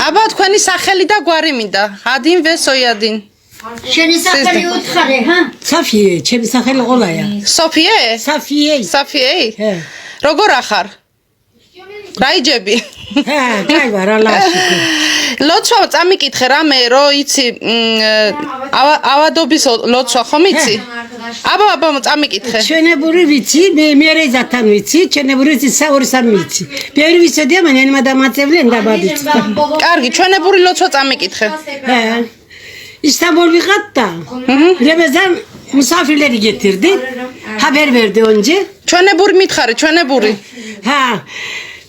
აბა თქვენი სახელი და გვარი მინდა. ადინ ვესოიადინ. შენი სახელი უთხარი, ჰა? საფიე, ჩემი სახელი ყოლაია. სოფიე? საფიე. საფიე? ჰე. როგორ ახარ? რაიჯები? ჰე, კაი ვარ, ალაში. ლოცვა წამიკითხე რამე, რო იცი, ავადობის ლოცვა ხომ იცი? აბა წამიკითხე. ჩვენებური ვიცი, მე რეზათან ვიცი, ჩვენებური ვიცი, ორი სამი ვიცი. ბევრი ვიცოდია, მანენმა დამაწევლენ დაბადით. კარგი, ჩვენებური ლოცვა წამიკითხე. ჰე. İstanbul vikatta. Remezan misafirleri getirdi. Haber verdi önce. ჩვენებური მითხარი, ჩვენებური. Ha.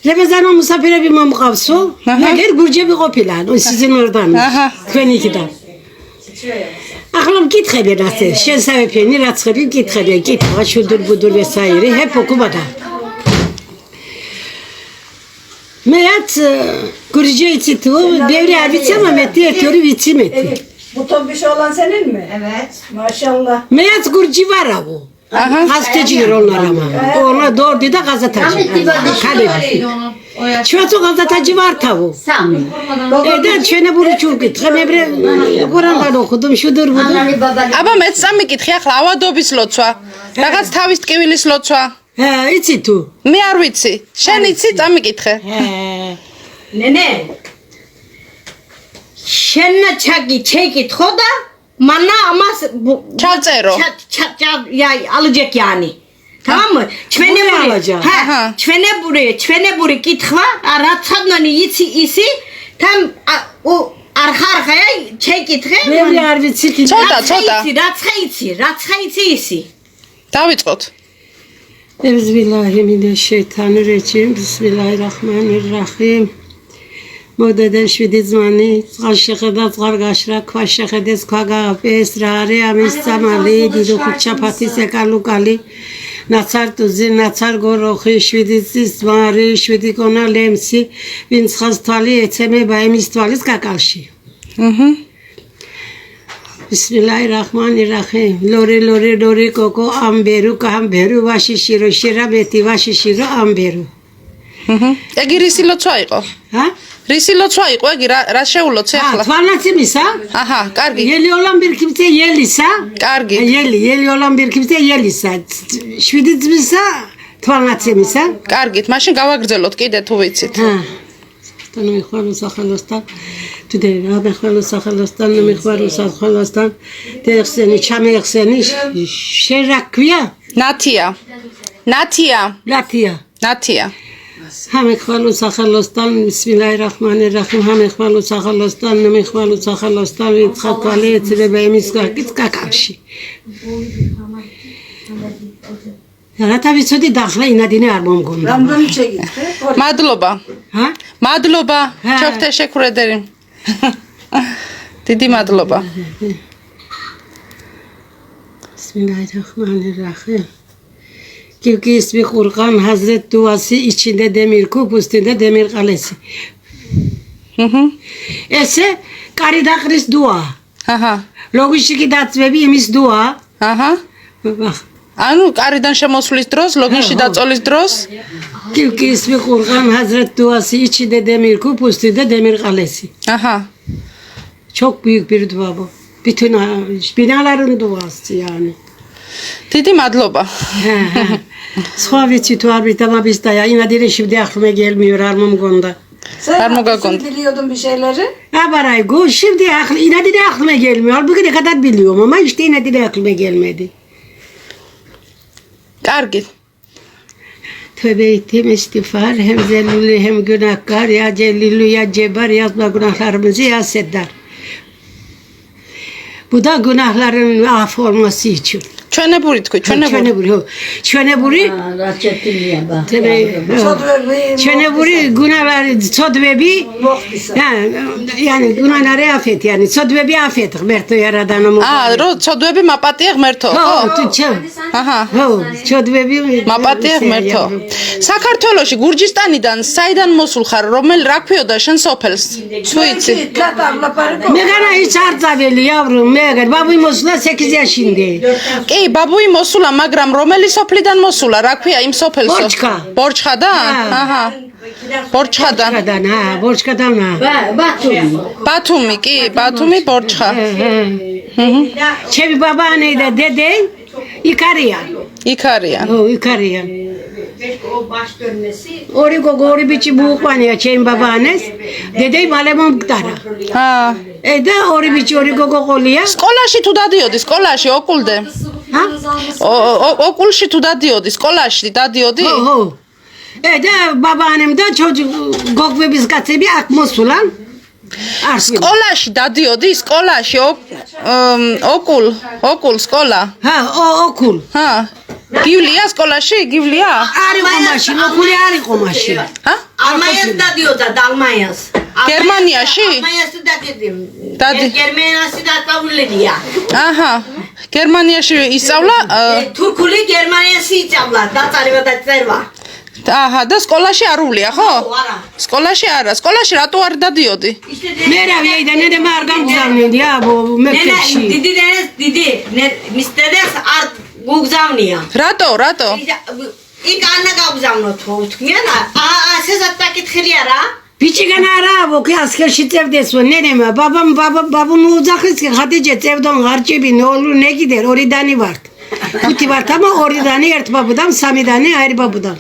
Remezan o misafire bir mamukavsu. Neger Gürce bir kopilan. O sizin oradan. Kvenikiden. Aklım gitmedi nasıl. Şen sebepini rahatsızlığı gitmedi. Gitme şudur budur vesaire. Hep okumada. Meyat Gürce içi tu. Devri arviçe ama metti etiyordu viçi metti. Bu tombiş olan senin mi? Evet. Maşallah. Meyat Gürcü var bu. Gazeteciler onlar ama. Onlar doğru dedi gazeteci. Şu an gazeteci var tavu. Sami. Eden şöyle bunu çok git. Hemebre Kur'an'dan okudum şudur budur. აბა მეც წამიკითხე ახლა ავადობის ლოცვა. რაღაც თავის ტკივილის ლოცვა. He, içi tu. მე არ ვიცი. შენ იცი წამიკითხე. He. Nene. Şenna çaki çeki thoda mana amas ჩავწერო. ya alacak yani. Tamam mı? Çveneburi kitva aratsadnani isi tam o arxaya çekitxe. Devri arviçi. ცოტა. Ratsxaitsi isi. დავიწყოთ. Euzubillahimineşşeytanirracim. Bismillahirrahmanirrahim. Modeden şvidizmani, aşıqedas qarqaşra, kvaşıqedes kvagapes, rare amis samali, didu kuchapati sekalukali, natsar tuzi, natsar goroxi, şvidizis mari, şvidikona lemsi, vins xastali etseme baemis tvalis kakalshi. Bismillahirrahmanirrahim. Lori koko amberu kamberu vashishiro shirabeti vashishiro amberu. ეგი რისი ლოცვა იყო? Ha? რისი ლოცვა იყო ეგი რა შეულოცე ახლა? Tvarnatsimisa? აჰა, კარგი. Yeli olan bir kimse yelisa. კარგი. Yeli olan bir kimse yelisa. Şvidizmisa tvarnatsimisa. კარგით, მაშინ გავაგრძელოთ კიდე თუ ვიცით. Ha. Tanım ihvaru sakhalostan. Tüde abehvaru sakhalostan, ihvaru sakhalostan. Texseni, çamexseni, şerakvia. ნათია. Latia. Hame khvalu sakhalostan, bismillahirrahmanirrahim. Hame khvalu sakhalostan, neme khvalu sakhalostan, vitxatvale etzileba emis kakakshi. Rata vicodi dakhla inadine ar momgonda. Ramdan çekitxe. მადლობა. Ha? მადლობა. ჩავხტეშეკურედერი. დიდი მადლობა. Bismillahirrahmanirrahim. Çünkü ismi Kur'an Hazret duası içinde demir kup üstünde demir kalesi. Ese karidakris dua. აჰა. Logişiki datsvebi emis dua. აჰა. Bak. ანუ კარიდან შემოსვლის დროს, ლოგინში დაწოლის დროს Çünkü ismi Kur'an Hazret duası içinde demir kup üstünde demir kalesi. აჰა. Çok büyük bir dua bu. Bütün binaların duası yani. დიდი mადლობა. Სხვა ვიცი თუ არ ვიცი ამის და ინადირე şimdi aklıma gelmiyor armamgonda. Sen Armugakon. biliyordun bir şeyleri. Abaraygo şimdi inadire aklıma gelmiyor. Halbuki ne kadar biliyorum ama işte inadire aklıma gelmedi. კარგი. Tövbe ettim istiğfar hem zelili hem günahkar ya celilü ya cebar yazma günahlarımızı ya seddar. Bu da günahların af olması için. ჩვენებური თქვი, ჩვენებური. Çöneburi. Çöneburi günahları sodvebi. Yani günahları affet yani sodvebi affet. Merto yaradanım. რო ცოდვები მაპატია ღმერთო, ხო? აჰა. Sodvebi. მაპატია ღმერთო. საქართველოში გურჯისტანიდან საიდან მოსულ ხარ? რა ქვიოდა შენ სოფელს? თუ იცი? Megana hiç artzaveli yavrum. Megan babuy mosula 8 yaşında. კი, ბაბუი მოსულა, მაგრამ რომელი სოფლიდან მოსულა? რა ქვია იმ სოფელსო? ბორჩხა. ბორჩხა და? აჰა. ბორჩხადან. ბორჩხადან. ბათუმი კი, ბათუმი ბორჩხა. ჩემი ბაბაანი და დედე იქ არიან. იქ არიან. იქ არიან. ორი გოგო, ორი ბიჭი მოუყვანია ჩემი ბაბაანეს. დედე მალე მომკვდარა. და ორი ბიჭი, ორი გოგო ყოლია. სკოლაში თუ დადიოდი, სკოლაში ოკულდე? ოკულში თუ დადიოდი, სკოლაში დადიოდი? ხო. და ბაბაანემ და გოგბების კაცები აქ მოსულან. სკოლაში დადიოდი, სკოლაში ოკულ სკოლა. ოკულ. გივლია სკოლაში, გივლია? არიყო მაშინ, ოკული არიყო მაშინ. ალმაიას დადიოდა და ალმაიას. გერმანიაში? ალმაიას დადი. გერმანიაში დაწავლილია. აჰა. გერმანიაში ისწავლა? თურქული გერმანიაში ისწავლა, დაწერვა და წერვა. აჰა, და სკოლაში არ ულია, ხო? არა. სკოლაში არა. სკოლაში რატო არ დადიოდი? მე რა ვიედა, ნე მე არ გამგზავნიდი, მექებში. დიდი, მის დედას არ გუგზავნია. რატო? იქ ანა გავგზავნო თქვენ, ასესაც დაკითხილი არა? ბიჭიგან არა, ვოკი ასკერში წევდესო, ნენემა, ბაბამ მოუძახეს, ხატიჯე წევდონ ღარჭები, ნეგიდერ, ორი დანი ვართ. ხუთი ვართ, ამა ორი დანი ერთ ბაბუდან, სამი დანი აირი ბაბუდან.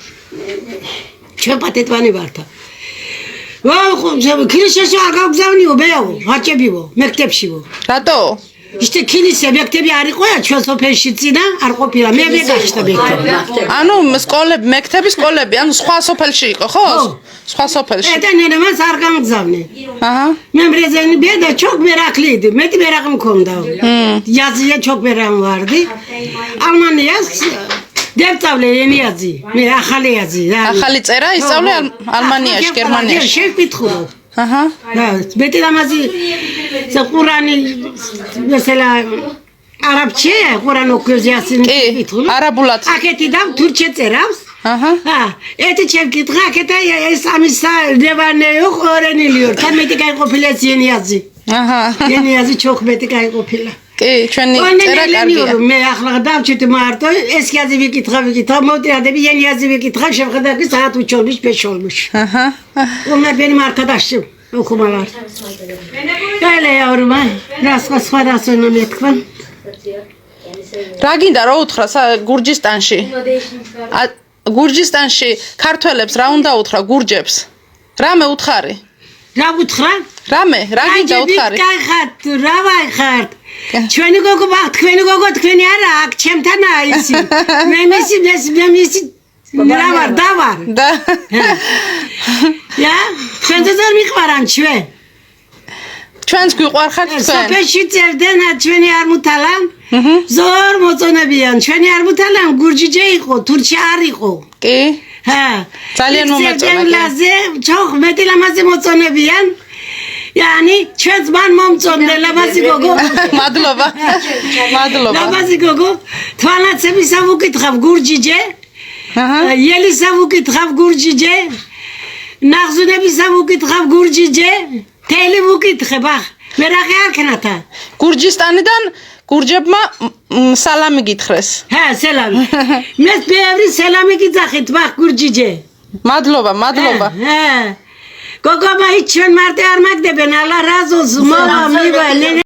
ჩვენ პატეტვანი ვართა. ქილისში არ გავგზავნიო, მეაო, ღარჭებიო, მექტებშიო. რატო? იშტე ქილისი მექტები არ იყოა ჩვენ სოფელში წინა არ ყოფილა მე გაშთა მექტები. ანუ სკოლები, მექტები სკოლები, ანუ სხვა სოფელში იყო, ხო? სხვა სოფელში. და ნენემას არ გამგზავნე. აჰა. მე მრეზენი ბედა ჩოკ მერაკლიდი, მეტი მერაღ მქონდა. იაზია ჩოკ მერაღ ვარდი. ალმანიას დევწავლე ენიაზი, მე ახალი აზი. ახალი წერა ისწავლე ალმანიაში, გერმანიაში. შევკითხულო. აჰა. მეტი დამაზი ყურანი mesela არაბჩე ყურან ოქუზიასინ კითხულ. არაბულად. აკეთი და თურქე წერავს. აჰა. ეთი ჩემკითხა აკეთა ეს ამისა ლევანეო ყორენილიორ. და მეტი გაიყოფილა ენიაზი. აჰა. ენიაზი ჩოხ მეტი გაიყოფილა. კი, ჩვენი წერა კარგია. მე ახლა დავჭით მარტო ეს კაზი ვიკითხა, მოდიადები ენიაზი ვიკითხა, შევხედა კი საათ უჩოლმის პეშოლმის. აჰა. უნდა ბენი მარკა დაში. უხუმალარ. კალე აურმა, სხვა დასონა მეთქვა. რა გინდა რა უთხრა გურჯისტანში? გურჯისტანში ქართველებს რა უნდა უთხრა გურჯებს? რამე უთხარი? რა უთხრა? რამე, რა გინდა უთხარი? კახათ, რა ვაიხართ? ჩვენი გოგო, თქვენი გოგო, თქვენი არა, აქ ჩემთანაა ისი. მე მისი რა ვარ, დავარ. და Ja, თქვენზე ზარ მიყვარან ჩვენ. ჩვენს გვიყვარხართ თქვენ. სოფელში წერდნენ ჩვენი არ მუთალან. ზორ მოწონებიან. ჩვენი არ მუთალან გურჯიჯე იყო, თურქი არ იყო. კი? ძალიან მომეწონა. ლაზე, ჩოხ მეტი ლამაზე მოწონებიან. Yani ჩვენს მან მომწონდა ლამაზი გოგო. მადლობა. მადლობა. ლამაზი გოგო, თვალაცები სამუკითხავ გურჯიჯე. იელი სამუკითხავ გურჯიჯე. ნახზუნები სამუკითხავ გურჯიჯე. თელი მუკითხებ ახ. მე რა ხარქნათა. გურჯისტანიდან გურჯებმა სალამი გითხრეს. სალამი. მე ბევრი სალამი გიძახით ბახ გურჯიჯე. მადლობა. გოგო მაი ჩვენ მარტო არ მაგდებენ, ალა რაზოს მომა მივალე.